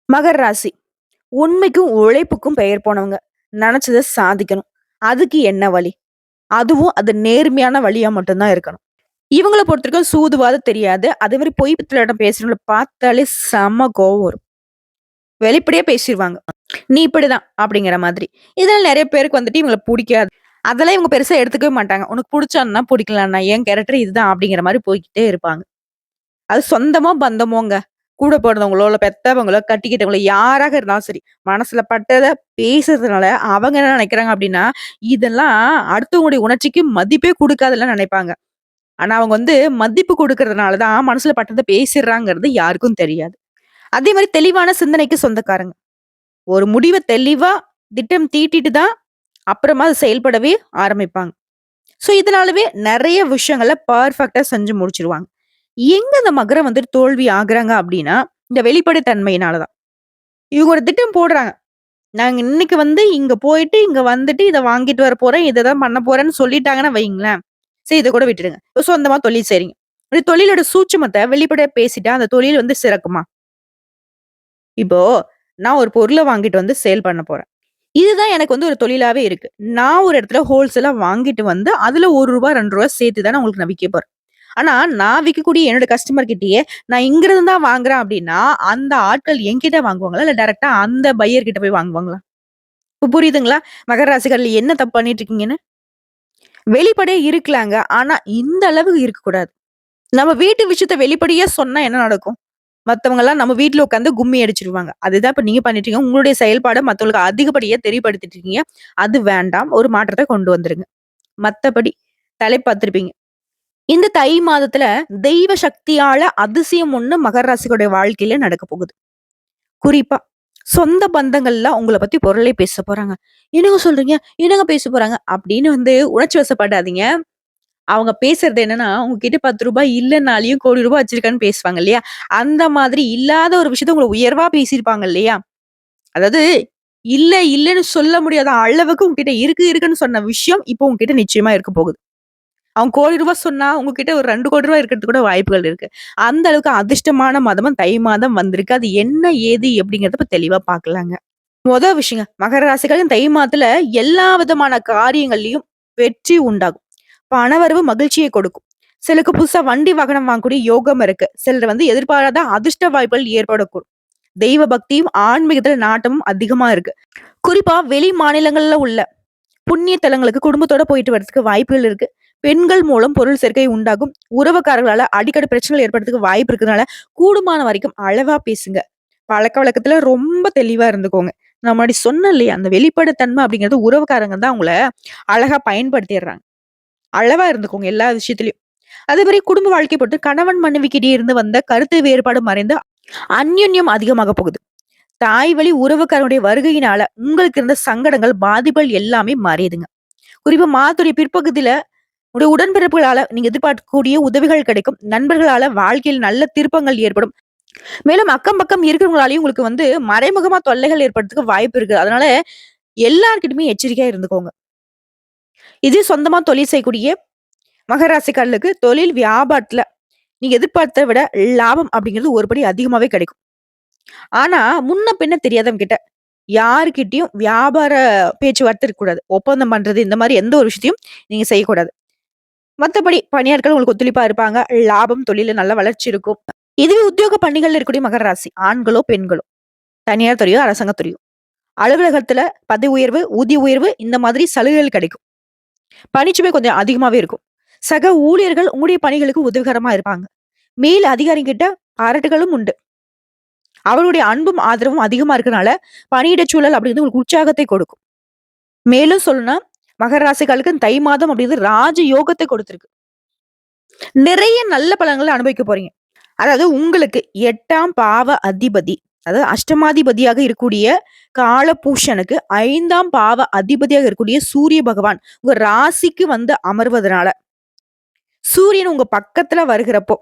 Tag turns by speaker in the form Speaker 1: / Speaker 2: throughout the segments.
Speaker 1: மகர ராசி. உண்மைக்கும், உழைப்புக்கும் பெயர் போனவங்க. நெனச்சத சாதிக்கணும். அதுக்கு என்ன வழி? அதுவும் அது நேர்மையான வழியா மட்டும் தான் இருக்கணும். இவங்கள பொறுத்தவரைக்கும் சூதுவாது தெரியாது. அதே மாரி பொய் பித்தலாட்டம் பேசுறவங்கள பார்த்தாலே செம்ம கோவம் வரும். வெளிப்படையா பேசிருவாங்க. "நீ இப்படிதான்" அப்படிங்கிற மாதிரி. இதனால நெறைய பேருக்கு வந்துட்டு இவங்கள புடிக்காது. அதெல்லாம் இவங்க பெருசா எடுத்துக்கவே மாட்டாங்க. "உனக்கு புடிச்சா புடிக்கலன்னா, என் கேரக்டர் இதுதான்" அப்படிங்கிற மாரி போய்க்கிட்டே இருப்பாங்க. அது சொந்தமோ, பந்தமோங்க. கூட பொறந்தவங்களோ, இல்ல பெத்தவங்களோ, கட்டிக்கிட்டவங்களோ யாராக இருந்தாலும் சரி, மனசுல பட்டத பேசுறதுனால அவங்க என்ன நெனைக்கிறாங்க அப்டின்னா, இதெல்லாம் அடுத்தவங்களுடைய உணர்ச்சிக்கு மதிப்பே குடுக்காதுன்லாம் நெனைப்பாங்க. ஆனா அவங்க மதிப்பு குடுக்கறதுனால தான் மனசுல பட்டத பேசிர்றாங்கிறது யாருக்கும் தெரியாது. அதே மாரி தெளிவான சிந்தனைக்கு சொந்தக்காரங்க. ஒரு முடிவ தெளிவா திட்டம் தீட்டிட்டு தான் அப்புறமா அத செயல்படவே ஆரம்பிப்பாங்க. இதனாலவே நெறைய விஷயங்கள பெர்ஃபெக்ட்டா செஞ்சு முடிச்சுருவாங்க. எங்க இந்த மகரம் தோல்வி ஆகுறாங்க அப்டின்னா, இந்த வெளிப்படைத்தன்மையினால தான். இவங்க ஒரு திட்டம் போடுறாங்க. நாங்க இன்னைக்கு இங்க போயிட்டு, இங்க வந்துட்டு இத வாங்கிட்டு வர போறேன். இத தான் பண்ண போறேன்னு சொல்லிட்டாங்கன்னா வையுங்களேன். சரி இத கூட விட்டுடுங்க. இப்ப சொந்தமா தொழில் செய்றீங்க. ஒரு தொழிலோட சூட்சுமத்த வெளிப்படையா பேசிட்டா, அந்த தொழில் சிறக்குமா? இப்போ நான் ஒரு பொருள வாங்கிட்டு சேல் பண்ண போறேன். இதுதான் எனக்கு ஒரு தொழிலாவே இருக்கு. நான் ஒரு இடத்துல ஹோல்சேலா வாங்கிட்டு அதுல ரூ. 1 ரூ. 2 சேர்த்து தானே உங்களுக்கு நான் விக்க போறேன். ஆனா, நான் விக்கக்கூடிய என்னோட கஸ்டமர் கிட்டயே, நான் இங்கிருந்து தான் வாங்குறேன் அப்டின்னா, அந்த ஆட்கள் என்கிட்ட வாங்குவாங்களா? இல்ல டைரக்ட்டா அந்த பையர் கிட்ட போய் வாங்குவாங்களா? இப்ப புரியுதுங்களா? மகர ராசிக்காரர்கள் என்ன தப்பு பண்ணிட்டு இருக்கீங்கன்னு? வெளிப்படையா இருக்கலாங்க. ஆனா, இந்த அளவுக்கு இருக்கக்கூடாது. நம்ம வீட்டு விஷயத்த வெளிப்படையா சொன்னா என்ன நடக்கும்? மத்தவங்கலாம் நம்ம வீட்ல உட்கார்ந்து கும்மி அடிச்சுருவாங்க. அதுதான் இப்ப நீங்க பண்ணிட்டு இருக்கீங்க. உங்களுடைய செயல்பாட மத்தவங்களுக்கு அதிகப்படியா தெரியப்படுத்திட்டு இருக்கீங்க. அது வேண்டாம். ஒரு மாற்றத்த கொண்டு வந்துருங்க. மத்தபடி தலைப்பு பார்த்திருப்பீங்க. இந்த தை மாதத்துல தெய்வ சக்தியால அதிசயம் ஒண்ணு மகர ராசிகளுடைய வாழ்க்கையில நடக்க போகுது. குறிப்பா சொந்த பந்தங்கள்லாம் உங்கள பத்தி புரளி பேச போறாங்க. "என்னங்க சொல்றீங்க? என்னங்க பேச போறாங்க?" அப்படின்னு உணர்ச்சி வசப்படாதீங்க. அவங்க பேசுறது என்னன்னா, உங்ககிட்ட ரூ. 10 இல்லனாலயும் கோடி ரூபாய் வச்சிருக்கான்னு பேசுவாங்க இல்லையா? அந்த மாதிரி இல்லாத ஒரு விஷயத்த உங்கள உயர்வா பேசியிருப்பாங்க இல்லையா? அதாவது இல்ல, இல்லன்னு சொல்ல முடியாத அளவுக்கு உங்ககிட்ட இருக்கு, இருக்குன்னு சொன்ன விஷயம், இப்போ உங்ககிட்ட நிச்சயமா இருக்க போகுது. அவன் ரூ. 1,00,00,000 சொன்னா, உங்ககிட்ட ஒரு ரூ. 2,00,00,000 இருக்கிறதுக்கு கூட வாய்ப்புகள் இருக்கு. அந்த அளவுக்கு அதிர்ஷ்டமான மாதமா தை மாதம் வந்திருக்கு. அது என்ன, ஏது எப்படிங்கிறத இப்ப தெளிவா பார்க்கலாங்க. விஷயங்க. மகர ராசிக்காரங்க தை மாதத்துல எல்லா விதமான காரியங்கள்லயும் வெற்றி உண்டாகும். பணவரவு மகிழ்ச்சியை கொடுக்கும். சிலருக்கு புதுசா வண்டி, வாகனம் வாங்கக்கூடிய யோகம் இருக்கு. சிலர் எதிர்பாராத அதிர்ஷ்ட வாய்ப்புகள் ஏற்படக்கூடும். தெய்வ பக்தியும், ஆன்மீகத்துல நாட்டமும் அதிகமா இருக்கு. குறிப்பா வெளி மாநிலங்கள்ல உள்ள புண்ணிய தலங்களுக்கு குடும்பத்தோட போயிட்டு வரதுக்கு வாய்ப்புகள் இருக்கு. பெண்கள் மூலம் பொருள் சேர்க்கை உண்டாகும். உறவுக்காரர்களால அடிக்கடி பிரச்சனைகள் ஏற்படுறதுக்கு வாய்ப்பு இருக்கிறதுனால, கூடுமான வரைக்கும் அளவா பேசுங்க. பழக்கவழக்கத்துல ரொம்ப தெளிவா இருந்துக்கோங்க. நான் முன்னாடி சொன்னேன் இல்லையா? அந்த வெளிப்படைத்தன்மை அப்படிங்கிறது உறவுக்காரங்க தான் உங்கள அழகா பயன்படுத்திடுறாங்க. அளவா இருந்துக்கோங்க எல்லா விஷயத்திலயும். அதே மாரி குடும்ப வாழ்க்கை பொறுத்து கணவன் மனைவிக்கிடையே இருந்து வந்த கருத்து வேறுபாடு மறைந்து அந்யோன்யம் அதிகமாக போகுது. தாய் வழி உறவுக்காரனுடைய வருகையினால உங்களுக்கு இருந்த சங்கடங்கள், பாதிப்புகள் எல்லாமே மறையுதுங்க. குறிப்பா மாதத்துடைய பிற்பகுதியில உடைய உடன்பிறப்புகளால நீங்க எதிர்பார்க்கக்கூடிய உதவிகள் கிடைக்கும். நண்பர்களால வாழ்க்கையில் நல்ல திருப்பங்கள் ஏற்படும். மேலும் அக்கம் பக்கம் இருக்கிறவங்களாலயும் உங்களுக்கு மறைமுகமா தொல்லைகள் ஏற்படுறதுக்கு வாய்ப்பு இருக்கு. அதனால எல்லார்கிட்டயுமே எச்சரிக்கையா இருந்துக்கோங்க. இதே சொந்தமா தொழில் செய்யக்கூடிய மகர ராசிக்காரர்களுக்கு தொழில் வியாபாரத்துல நீங்க எதிர்பார்த்தத விட லாபம் அப்படிங்கிறது ஒரு படி அதிகமாவே கிடைக்கும். ஆனா முன்ன பின்ன தெரியாதவங்க கிட்ட யார்கிட்டயும் வியாபார பேச்சுவார்த்தை இருக்கக்கூடாது. ஒப்பந்தம் பண்றது இந்த மாரி எந்த ஒரு விஷயத்தையும் நீங்க செய்யக்கூடாது. மத்தபடி பணியாட்கள் உங்களுக்கு ஒத்துழைப்பா இருப்பாங்க. லாபம், தொழில்ல நல்ல வளர்ச்சி இருக்கும். இதுவே உத்தியோக பணிகள்ல இருக்கக்கூடிய மகர ராசி. ஆண்களோ, பெண்களோ, தனியார் துறையோ, அரசாங்க துறையோ. அலுவலகத்துல பதவி உயர்வு, ஊதிய உயர்வு இந்த மாதிரி சலுகைகள் கிடைக்கும். பணிச்சுமை கொஞ்சம் அதிகமாவே இருக்கும். சக ஊழியர்கள் உங்களுடைய பணிகளுக்கு உதவிகரமா இருப்பாங்க. மேல் அதிகாரிகிட்ட பாராட்டுகளும் உண்டு. அவருடைய அன்பும், ஆதரவும் அதிகமா இருக்கனால, பணியிடச் சூழல் அப்படிங்கிறது உங்களுக்கு உற்சாகத்தை கொடுக்கும். மேலும் சொல்லணும்னா, மகர ராசிக்காரர்களுக்கு தை மாதம் அப்படிங்கிறது ராஜ யோகத்தை கொடுத்திருக்கு. நிறைய நல்ல பலன்கள அனுபவிக்க போறீங்க. அதாவது உங்களுக்கு 8ஆம் பாவ அதிபதி, அதாவது அஷ்டமாதிபதியாக இருக்கக்கூடிய காலபூஷனுக்கு 5ஆம் பாவ அதிபதியாக இருக்கக்கூடிய சூரிய பகவான் உங்க ராசிக்கு அமர்வதனால, சூரியன் உங்க பக்கத்துல வருகிறப்போ,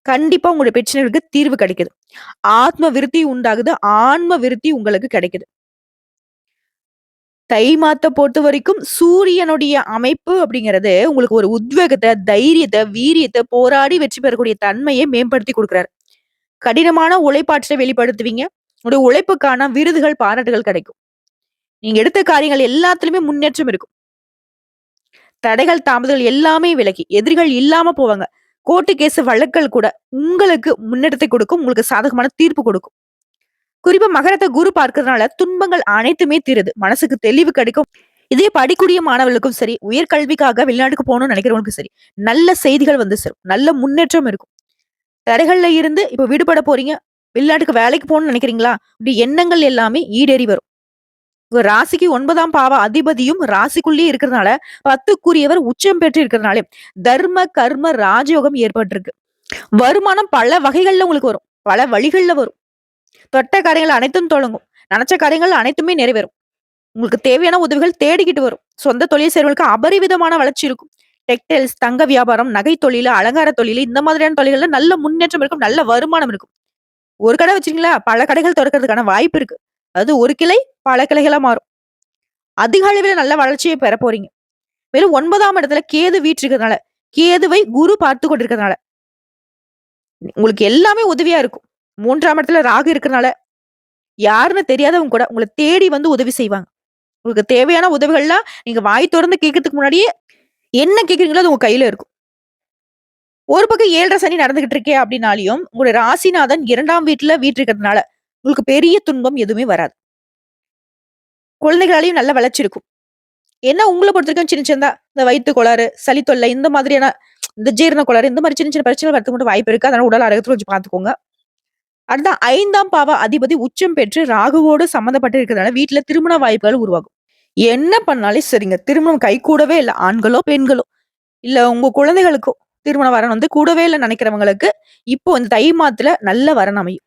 Speaker 1: கண்டிப்பா உங்களுடைய பிரச்சனைகளுக்கு தீர்வு கிடைக்குது. ஆத்ம விருத்தி உண்டாகுது. ஆன்ம விருத்தி உங்களுக்கு கிடைக்குது. தை மாத்த பொறுத்தவரைக்கும் சூரியனுடைய அமைப்பு அப்படிங்கிறது உங்களுக்கு ஒரு உத்வேகத்த, தைரியத்த, வீரியத்த, போராடி வெற்றி பெறக்கூடிய தன்மையை மேம்படுத்தி குடுக்குறாரு. கடினமான உழைப்பாற்றலை வெளிப்படுத்துவீங்க. உங்களுடைய உழைப்புக்கான விருதுகள், பாராட்டுகள் கிடைக்கும். நீங்க எடுத்த காரியங்கள் எல்லாத்துலயுமே முன்னேற்றம் இருக்கும். தடைகள், தாமதங்கள் எல்லாமே விலகி, எதிரிகள் இல்லாம போவாங்க. கோர்ட்டு கேஸ் வழக்குகள் கூட உங்களுக்கு முன்னேற்றத்தை கொடுக்கும். உங்களுக்கு சாதகமான தீர்ப்பு கொடுக்கும். குறிப்பா மகரத்த குரு பார்க்கறதுனால துன்பங்கள் அனைத்துமே தீருது. மனசுக்கு தெளிவு கிடைக்கும். இதே படிக்கூடிய மாணவர்களுக்கும் சரி, உயர்கல்விக்காக வெளிநாட்டுக்கு போகணும்னு நினைக்கிறவங்களுக்கும் சரி, நல்ல செய்திகள் வந்து சேரும். நல்ல முன்னேற்றம் இருக்கும். தடைகள்ல இருந்து இப்ப விடுபட போறீங்க. வெளிநாட்டுக்கு வேலைக்கு போகணும்னு நினைக்கிறீங்களா? இப்படி எண்ணங்கள் எல்லாமே ஈடேறி வரும். உங்க ராசிக்கு 9ஆம் பாவ அதிபதியும் ராசிக்குள்ளேயே இருக்கிறதுனால 10க்குரியவர் உச்சம் பெற்று இருக்கிறதுனால தர்ம, கர்ம, ராஜயோகம் ஏற்பட்டிருக்கு. வருமானம் பல வகைகள்ல உங்களுக்கு வரும். பல வழிகள்ல வரும். தொட்ட காரியங்கள் அனைத்தும் தொடங்கும். நெனச்ச காரியங்கள் அனைத்துமே நிறைவேறும். உங்களுக்கு தேவையான உதவிகள் தேடிக்கிட்டு வரும். சொந்த தொழில் செய்றவங்களுக்கு அபரிவிதமான வளர்ச்சி இருக்கும். டெக்டைல்ஸ், தங்க வியாபாரம், நகை தொழிலு, அலங்கார தொழிலு இந்த மாதிரியான தொழில்கள்ல நல்ல முன்னேற்றம் இருக்கும். நல்ல வருமானம் இருக்கும். ஒரு கடை வச்சீங்களா, பல கடைகள் தொறக்கறதுக்கான வாய்ப்பு இருக்கு. அது ஒரு கிளை பல கிளைகளா மாறும். அதிக அளவில நல்ல வளர்ச்சிய பெற போறீங்க. மேலும் 9ஆம் இடத்துல கேது வீற்றிருக்கிறதுனால, கேதுவை குரு பார்த்துக் கொண்டிருக்கிறதுனால, உங்களுக்கு எல்லாமே உதவியா இருக்கும். 3ஆம் இடத்துல ராகு இருக்கிறனால, யாருன்னு தெரியாதவங்க கூட உங்கள தேடி வந்து உதவி செய்வாங்க. உங்களுக்கு தேவையான உதவிகள்லாம் நீங்க வாய் தொறந்து கேட்கறதுக்கு முன்னாடியே, என்ன கேட்கிறீங்களோ அது உங்க கையில இருக்கும். ஒரு பக்கம் 7:30 சனி நடந்துகிட்டு இருக்கே அப்படின்னாலயும், உங்களுடைய ராசிநாதன் 2ஆம் வீட்ல வீற்றிருக்கிறதுனால, உங்களுக்கு பெரிய துன்பம் எதுவுமே வராது. குழந்தைகளாலயும் நல்ல வளர்ச்சி இருக்கும். ஏன்னா உங்கள பொறுத்தவரைக்கும் சின்ன சின்னதா இந்த வயித்து கோளாறு, சளி தொல்லை இந்த மாதிரியான இந்த ஜீரண கோளாறு இந்த மாரி சின்ன சின்ன பிரச்சனைகள் வரதுக்கு மட்டும் வாய்ப்பு இருக்கு. அதனால உடல் ஆரோக்கியத்த கொஞ்சம் பார்த்துக்கோங்க. அடுத்த 5ஆம் பாவ அதிபதி உச்சம் பெற்று ராகுவோடு சம்மந்தப்பட்டு இருக்கிறதுனால வீட்ல திருமண வாய்ப்புகள் உருவாகும். என்ன பண்ணாலும் சரிங்க. திருமணம் கைகூடவே இல்ல. ஆண்களோ, பெண்களோ இல்ல உங்க குழந்தைகளுக்கோ திருமண வரன் வந்து கூடவே இல்ல நினைக்கிறவங்களுக்கு, இப்போ இந்த தை மாதத்துல நல்ல வரன் அமையும்.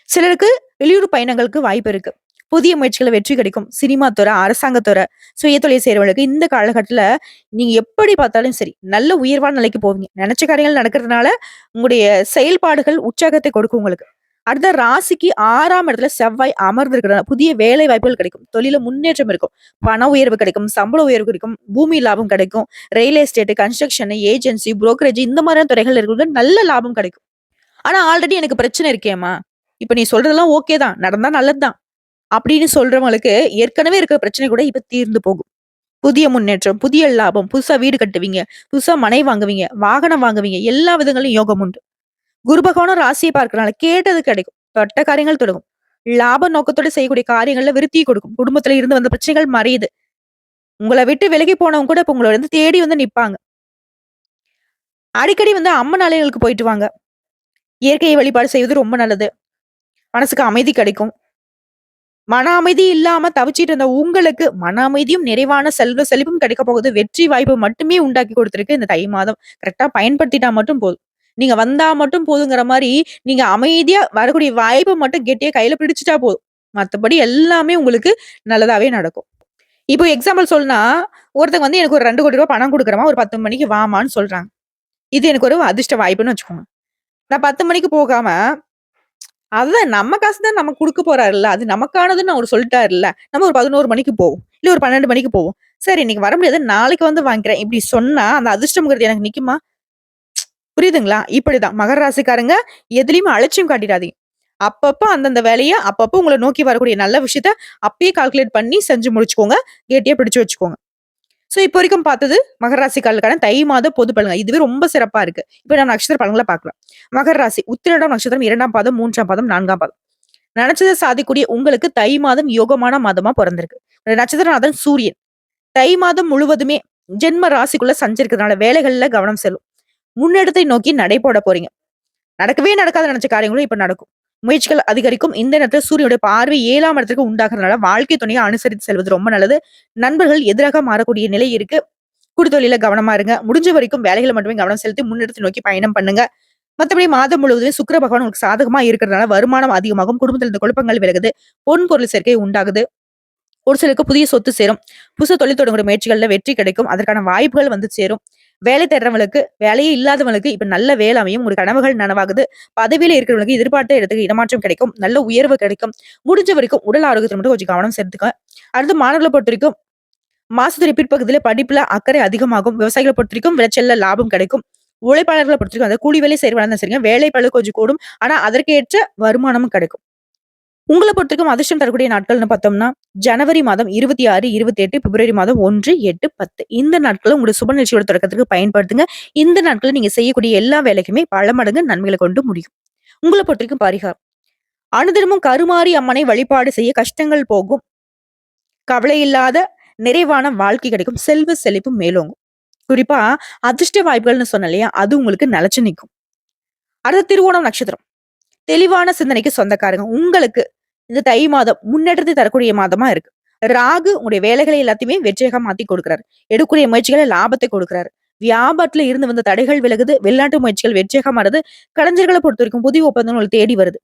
Speaker 1: சிலருக்கு வெளியூர் பயணங்களுக்கு வாய்ப்பு இருக்கு. புதிய முயற்சிகள்ல வெற்றி கிடைக்கும். சினிமா துறை, அரசாங்கத்துறை, சுயதொழில் செய்றவங்களுக்கு இந்த காலகட்டத்துல நீங்க எப்படி பார்த்தாலும் சரி, நல்ல உயர்வான நிலைக்கு போவீங்க. நினைச்ச காரியங்கள் நடக்கிறதுனால உங்களுடைய செயல்பாடுகள் உற்சாகத்தை கொடுக்கும் உங்களுக்கு. அடுத்த ராசிக்கு 6ஆம் இடத்துல செவ்வாய் அமர்ந்திருக்கிறதுனால புதிய வேலை வாய்ப்புகள் கிடைக்கும். தொழில முன்னேற்றம் இருக்கும். பண உயர்வு கிடைக்கும். சம்பள உயர்வு கிடைக்கும். பூமி லாபம் கிடைக்கும். Real estate, construction, agency, brokerage இந்த மாதிரியான துறைகள் இருக்கிறவங்களுக்கு நல்ல லாபம் கிடைக்கும். ஆனா ஆல்ரெடி எனக்கு பிரச்சனை இருக்கேம்மா. இப்ப நீ சொல்றதெல்லாம் ஓகே தான். நடந்தா நல்லது தான். அப்படின்னு சொல்றவங்களுக்கு ஏற்கனவே இருக்கிற பிரச்சனை கூட இப்ப தீர்ந்து போகும். புதிய முன்னேற்றம், புதிய லாபம், புதுசா வீடு கட்டுவீங்க, புதுசா மனை வாங்குவீங்க, வாகனம் வாங்குவீங்க. எல்லா விதங்களிலும் யோகம் உண்டு. குரு பகவானும் ராசியை பார்க்கறனால கேட்டது கிடைக்கும். தொட்ட காரியங்கள் தொடங்கும். லாப நோக்கத்தோட செய்யக்கூடிய காரியங்கள்ல விருத்தியை கொடுக்கும். குடும்பத்துல இருந்து வந்த பிரச்சனைகள் மறையுது. உங்கள விட்டு விலகி போனவங்க கூட இப்ப உங்கள வந்து தேடி வந்து நிப்பாங்க. அடிக்கடி வந்து அம்மன் ஆலயங்களுக்கு போயிட்டு வாங்க. இயற்கையை வழிபாடு செய்வது ரொம்ப நல்லது. மனசுக்கு அமைதி கிடைக்கும். மன அமைதி இல்லாம தவிச்சிட்டு இருந்த உங்களுக்கு மன அமைதியும், நிறைவான செல்வ செழிப்பும் கிடைக்க போகுது. வெற்றி வாய்ப்பு மட்டுமே உண்டாக்கி கொடுத்திருக்கு இந்த தை மாதம். கரெக்ட்டா பயன்படுத்திட்டா மட்டும் போதும். நீங்க வந்தா மட்டும் போதுங்கிற மாரி, நீங்க அமைதியா வரக்கூடிய வாய்ப்ப மட்டும் கெட்டியா கையில பிடிச்சுட்டா போதும். மத்தபடி எல்லாமே உங்களுக்கு நல்லதாவே நடக்கும். இப்போ எக்ஸாம்பிள் சொல்லணும்னா, ஒருத்தங்க வந்து எனக்கு ஒரு ரூ. 2,00,00,000 பணம் குடுக்குறேம்மா, ஒரு 10 மணிக்கு வாம்மான்னு சொல்றாங்க. இது எனக்கு ஒரு அதிர்ஷ்ட வாய்ப்புன்னு வச்சுக்கோங்க. நான் 10 மணிக்கு போகாம அதுதான் நம்ம காசு தான் நமக்கு குடுக்க போறாருல்ல. அது நமக்கானதுன்னு அவரு சொல்ட்டாருல்ல. நம்ம ஒரு 11 மணிக்கு போவோம். இல்ல ஒரு 12 மணிக்கு போவோம். சரி இன்னைக்கு வர முடியாது. நாளைக்கு வந்து வாங்கிக்கிறேன். இப்படி சொன்னா அந்த அதிர்ஷ்டம்ங்கிறது எனக்கு நிக்குமா? புரியுதுங்களா? இப்படிதான். மகர ராசிக்காரங்க எதுலயுமே அலட்சியம் காட்டிடாதீங்க. அப்பப்ப அந்தந்த வேலைய அப்பப்ப உங்கள நோக்கி வரக்கூடிய நல்ல விஷயத்த அப்பயே கால்குலேட் பண்ணி செஞ்சு முடிச்சுக்கோங்க. கெட்டியா பிடிச்சு வச்சுக்கோங்க. சோ, இப்போ வரைக்கும் பார்த்தது மகர ராசிக்காரர்களுக்கான தை மாத பொது பலன்கள். இதுவே ரொம்ப சிறப்பா இருக்கு. இப்ப நம்ம நட்சத்திர பலன்கள பார்க்கலாம். மகர ராசி உத்திராடம் நட்சத்திரம் 2ஆம் பாதம், 3ஆம் பாதம், 4ஆம் பாதம். நினைச்சத சாதிக்கக்கூடிய உங்களுக்கு தை மாதம் யோகமான மாதமா பொறந்திருக்கு. நட்சத்திரநாதன் சூரியன். தை மாதம் முழுவதுமே ஜென்ம ராசிக்குள்ள சஞ்சரிக்கிறதுனால வேலைகள்ல கவனம் செல்லும். முன்னெடுத்தை நோக்கி நடை போட போறீங்க. நடக்கவே நடக்காத நினைச்ச காரியங்களும் இப்ப நடக்கும். முயற்சிகள் அதிகரிக்கும். இந்த நேரத்துல சூரியனுடைய பார்வை 7ஆம் இடத்துக்கு உண்டாகிறதுனால வாழ்க்கை துணையை அனுசரித்து செல்வது ரொம்ப நல்லது. நண்பர்கள் எதிராக மாறக்கூடிய நிலை இருக்கு. குடுத்தொழில கவனமா இருங்க. முடிஞ்ச வரைக்கும் வேலைகளை மட்டுமே கவனம் செலுத்தி முன்னெடுத்து நோக்கி பயணம் பண்ணுங்க. மத்தபடி மாதம் முழுவதுமே சுக்கிர பகவான் உங்களுக்கு சாதகமா இருக்கிறதுனால வருமானம் அதிகமாகும். குடும்பத்தில் இருந்த குழப்பங்கள் விலகுது. பொன் பொருள் சேர்க்கை உண்டாகுது. ஒரு சிலருக்கு புதிய சொத்து சேரும். புதுசா தொழில் தொடங்குற முயற்சிகள்ல வெற்றி கிடைக்கும். அதற்கான வாய்ப்புகள் வந்து சேரும். வேலை தேடுறவங்களுக்கு, வேலையே இல்லாதவங்களுக்கு இப்ப நல்ல வேலை அமையும். ஒரு கனவுகள் நனவாகுது. பதவியில இருக்கிறவங்களுக்கு எதிர்பார்த்த இடத்துக்கு இடமாற்றம் கிடைக்கும். நல்ல உயர்வு கிடைக்கும். முடிஞ்ச வரைக்கும் உடல் ஆரோக்கியத்துல மட்டும் கொஞ்சம் கவனம் செலுத்துங்க. அடுத்து மாணவர்களை பொறுத்தவரைக்கும் மாசத்துடைய பிற்பகுதியில படிப்புல அக்கறை அதிகமாகும். விவசாயிகளை பொறுத்தவரைக்கும் விளைச்சல்ல லாபம் கிடைக்கும். உழைப்பாளர்களை பொறுத்தவரைக்கும் அதாவது கூலி வேலை செய்றவங்களா இருந்தா சரிங்க. வேலைப்பளு கொஞ்சம் கூடும். ஆனா அதற்கேற்ற வருமானமும் கிடைக்கும். உங்கள பொறுத்தவரைக்கும் அதிர்ஷ்டம் தரக்கூடிய நாட்கள்னு பார்த்தோம்னா, ஜனவரி மாதம் 26, 28, பிப்ரவரி மாதம் 1, 8, 10 இந்த நாட்கள உங்களுடைய சுப நிகழ்ச்சியோட தொடக்கத்துக்கு பயன்படுத்துங்க. இந்த நாட்கள்ல நீங்க செய்யக்கூடிய எல்லா வேலைக்குமே பல மடங்கு நன்மைகள கொண்டு முடியும். உங்கள பொறுத்தவரைக்கும் பரிகாரம். அனுதினமும் கருமாரி அம்மனை வழிபாடு செய்ய கஷ்டங்கள் போகும். கவலை இல்லாத நிறைவான வாழ்க்கை கிடைக்கும். செல்வ செழிப்பு மேலோங்கும். குறிப்பா அதிர்ஷ்ட வாய்ப்புகள்னு சொன்னேன் இல்லையா? அது உங்களுக்கு நிலைச்சு நிக்கும். அடுத்து திருவோணம் நட்சத்திரம். தெளிவான சிந்தனைக்கு சொந்தக்காரங்க. உங்களுக்கு இந்த தை மாதம் முன்னேற்றத்தை தரக்கூடிய மாதமா இருக்கு. ராகு உங்களுடைய வேலைகளை எல்லாத்தையுமே வெற்றியாக மாத்தி கொடுக்கிறாரு. எடுக்கக்கூடிய முயற்சிகள லாபத்தை கொடுக்கிறாரு. வியாபாரத்துல இருந்து வந்த தடைகள் விலகுது. வெளிநாட்டு முயற்சிகள் வெற்றியாக மாறுது. கலைஞர்கள பொறுத்தவரைக்கும் புதிய ஒப்பந்தங்கள் தேடி வருது.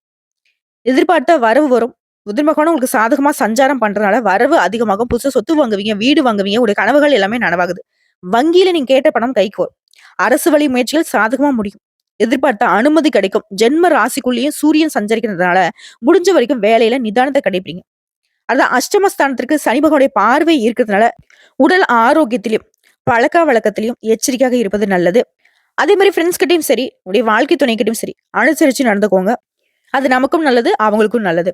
Speaker 1: எதிர்பார்த்த வரவு வரும். புதன் பகவானும் உங்களுக்கு சாதகமா சஞ்சாரம் பண்றதுனால வரவு அதிகமாகும். புதுசா சொத்து வாங்குவீங்க, வீடு வாங்குவீங்க. உங்களுடைய கனவுகள் எல்லாமே நனவாகுது. வங்கியில நீங்க கேட்ட பணம் கைக்கு வரும். அரசு வழி முயற்சிகள் சாதகமா முடியும். எதிர்பார்த்த அனுமதி கிடைக்கும். ஜென்ம ராசிக்குள்ளேயும் சூரியன் சஞ்சரிக்கிறதுனால முடிஞ்ச வரைக்கும் வேலையில நிதானத்தை கடைபிடிங்க. அதான் அஷ்டமஸ்தானத்திற்கு சனி பகவானுடைய பார்வை இருக்கிறதுனால உடல் ஆரோக்கியத்திலும் பழக்க வழக்கத்திலையும் எச்சரிக்கையாக இருப்பது நல்லது. அதே மாதிரி ஃப்ரெண்ட்ஸ் கிட்டயும் சரி, உங்களுடைய வாழ்க்கை துணை கிட்டயும் சரி அனுசரிச்சு நடந்துக்கோங்க. அது நமக்கும் நல்லது, அவங்களுக்கும் நல்லது.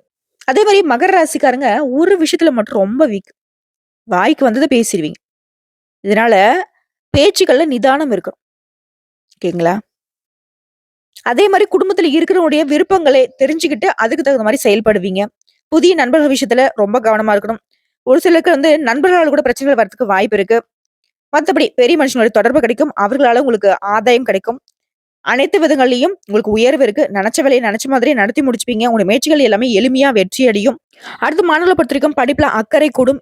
Speaker 1: அதே மாரி மகர ராசிக்காரங்க ஒரு விஷயத்துல மட்டும் ரொம்ப வீக். வாய்க்கு வந்தத பேசிருவீங்க. இதனால பேச்சுக்கள்ல நிதானம் இருக்கணும். ஓகேங்களா? அதே மாரி குடும்பத்துல இருக்கிறவங்களுடைய விருப்பங்களை தெரிஞ்சுக்கிட்டு அதுக்கு தகுந்த மாரி செயல்படுவீங்க. புதிய நண்பர்கள் விஷயத்துல ரொம்ப கவனமா இருக்கணும். ஒரு சிலருக்கு வந்து நண்பர்களால கூட பிரச்சனைகள் வரதுக்கு வாய்ப்பு இருக்கு. மத்தபடி பெரிய மனுஷங்களோட தொடர்பு கிடைக்கும். அவர்களால உங்களுக்கு ஆதாயம் கிடைக்கும். அனைத்து விதங்கள்லயும் உங்களுக்கு உயர்வு இருக்கு. நெனச்ச வேலைய நெனச்ச மாதிரியே நடத்தி முடிச்சுப்பீங்க. உங்களுடைய முயற்சிகள் எல்லாமே எளிமையா வெற்றி அடையும். அடுத்து மாணவர்கள பொறுத்தவரைக்கும் படிப்புல அக்கறை கூடும்.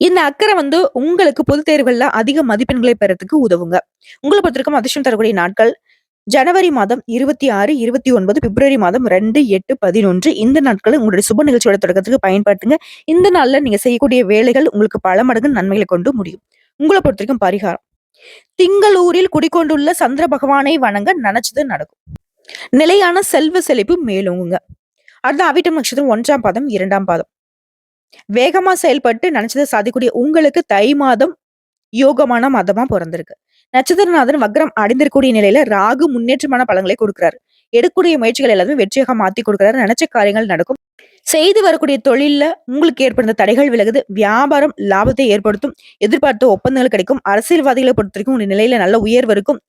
Speaker 1: இந்த அக்கறை வந்து உங்களுக்கு பொதுத் தேர்வுகள்ல அதிக மதிப்பெண்களை பெறதுக்கு உதவுங்க. உங்கள பொறுத்தவரைக்கும் அதிர்ஷ்டம் தரக்கூடிய நாட்கள் ஜனவரி மாதம் 26, 29, பிப்ரவரி மாதம் 2, 8, 11 இந்த நாட்கள உங்களுடைய சுப நிகழ்ச்சியோட தொடக்கத்துக்கு பயன்படுத்துங்க. இந்த நாள்ல நீங்க செய்யக்கூடிய வேலைகள் உங்களுக்கு பல மடங்கு நன்மைகளை கொண்டு முடியும். உங்கள பொறுத்தவரைக்கும் பரிகாரம். திங்களூரில் குடிகொண்டுள்ள சந்திர பகவானை வணங்க நெனச்சது நடக்கும். நிலையான செல்வ செழிப்பு மேலோங்குங்க. அடுத்து அவிட்டம் நட்சத்திரம் 1ஆம் பாதம், 2ஆம் பாதம். வேகமா செயல்பட்டு நினைச்சத சாதிக்கக்கூடிய உங்களுக்கு தை மாதம் யோகமான மாதமா பொறந்திருக்கு. நட்சத்திரநாதன் வக்ரம் அடைந்திருக்கக்கூடிய நிலையில ராகு முன்னேற்றமான பலன்களை கொடுக்கிறாரு. எடுக்கக்கூடிய முயற்சிகள் எல்லாமே வெற்றியாக மாத்தி கொடுக்கிறாரு. நினைச்ச காரியங்கள் நடக்கும். செய்து வரக்கூடிய தொழில்ல உங்களுக்கு ஏற்படுத்த தடைகள் விலகுது. வியாபாரம் லாபத்தை ஏற்படுத்தும். எதிர்பார்த்த ஒப்பந்தங்கள் கிடைக்கும். அரசியல்வாதிகளை பொறுத்தவரைக்கும் உங்களுடைய நிலையில நல்ல உயர்வு இருக்கும்.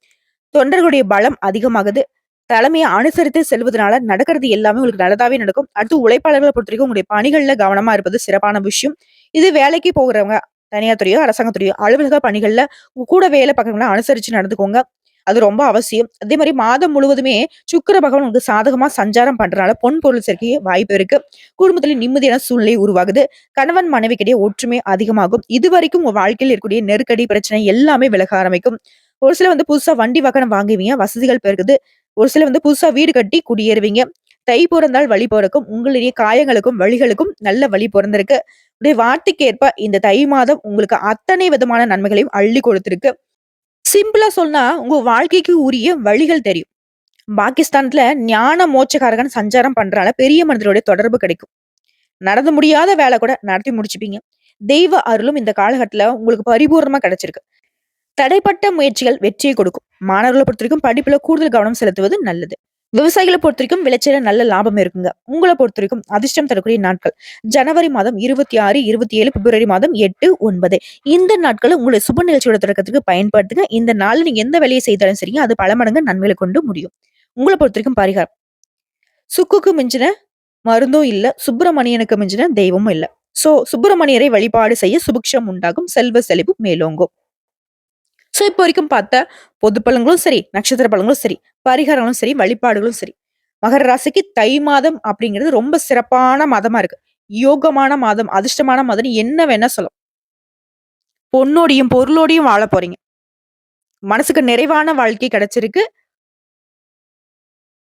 Speaker 1: தொண்டர்களுடைய பலம் அதிகமாகுது. தலைமையை அனுசரித்து செல்வதனால நடக்கிறது எல்லாமே உங்களுக்கு நல்லதாவே நடக்கும். அடுத்து உழைப்பாளர்களை பொறுத்தவரைக்கும் உங்களுடைய பணிகள்ல கவனமா இருப்பது சிறப்பான விஷயம். இது வேலைக்கு போகிறவங்க தனியார் துறையோ, அரசாங்கத் துறையோ, அலுவலக பணிகள்ல உங்க கூட வேலை பார்க்கறவங்கள அனுசரிச்சு நடந்துக்கோங்க. அது ரொம்ப அவசியம். அதே மாரி மாதம் முழுவதுமே சுக்கிர பகவான் உங்களுக்கு சாதகமா சஞ்சாரம் பண்றனால பொன் பொருள் சேர்க்கை வாய்ப்பு இருக்கு. குடும்பத்துல நிம்மதியான சூழ்நிலை உருவாகுது. கணவன் மனைவிக்கிடையே ஒற்றுமை அதிகமாகும். இதுவரைக்கும் உங்க வாழ்க்கையில் இருக்கக்கூடிய நெருக்கடி, பிரச்சனை எல்லாமே விலக ஆரம்பிக்கும். ஒரு சிலர் வந்து புதுசா வண்டி வாகனம் வாங்குவீங்க. வசதிகள் பெருகுது. ஒரு சிலர் வந்து புதுசா வீடு கட்டி குடியேறுவீங்க. தை பொறந்தால் வழி பொறக்கும். உங்களுடைய காயங்களுக்கும், வலிகளுக்கும் நல்ல வழி பொறந்திருக்கு. உடைய வார்த்தைக்கேற்ப இந்த தை மாதம் உங்களுக்கு அத்தனை விதமான நன்மைகளையும் அள்ளி கொடுத்திருக்கு. சிம்பிளா சொன்னா உங்க வாழ்க்கைக்கு உரிய வழிகள் தெரியும். பாகிஸ்தான்ல ஞான மோட்சகாரகன் சஞ்சாரம் பண்றனால பெரிய மனிதருடைய தொடர்பு கிடைக்கும். நடந்து முடியாத வேலை கூட நடத்தி முடிச்சுப்பீங்க. தெய்வ அருளும் இந்த காலகட்டத்துல உங்களுக்கு பரிபூர்ணமா கிடைச்சிருக்கு. தடைப்பட்ட முயற்சிகள் வெற்றியை கொடுக்கும். மாணவர்களை பொறுத்தவரைக்கும் படிப்புல கூடுதல் கவனம் செலுத்துவது நல்லது. விவசாயிகளை பொறுத்தவரைக்கும் விளைச்சல நல்ல லாபம் இருக்குங்க. உங்களை பொறுத்தவரைக்கும் அதிர்ஷ்டம் தரக்கூடிய நாட்கள் ஜனவரி மாதம் 26, 27, பிப்ரவரி மாதம் 8, 9 இந்த நாட்களை உங்களுடைய சுப நிகழ்ச்சியோட தொடக்கத்துக்கு பயன்படுத்துங்க. இந்த நாள் நீங்க எந்த வேலையை செய்தாலும் சரிங்க, அது பல மடங்கு நன்மைகளை கொண்டு முடியும். உங்களை பொறுத்தவரைக்கும் பரிகாரம். சுக்குக்கு மிஞ்சின மருந்தும் இல்ல, சுப்பிரமணியனுக்கு மிஞ்சின தெய்வமும் இல்ல. சோ சுப்பிரமணியரை வழிபாடு செய்ய சுபிக்ஷம் உண்டாகும், செல்வ செழிப்பு மேலோங்கும். சோ இப்போ வரைக்கும் பார்த்த பொது பலன்களும் சரி, நட்சத்திர பலன்களும் சரி, பரிகாரங்களும் சரி, வழிபாடுகளும் சரி. மகர ராசிக்கு தை மாதம் அப்படிங்கிறது ரொம்ப சிறப்பான மாதமா இருக்கு. யோகமான மாதம், அதிர்ஷ்டமான மாதம்னு என்ன வேணா சொல்லலாம். பொன்னோடையும், பொருளோடையும் வாழ போறீங்க. மனசுக்கு நிறைவான வாழ்க்கை கிடைச்சிருக்கு.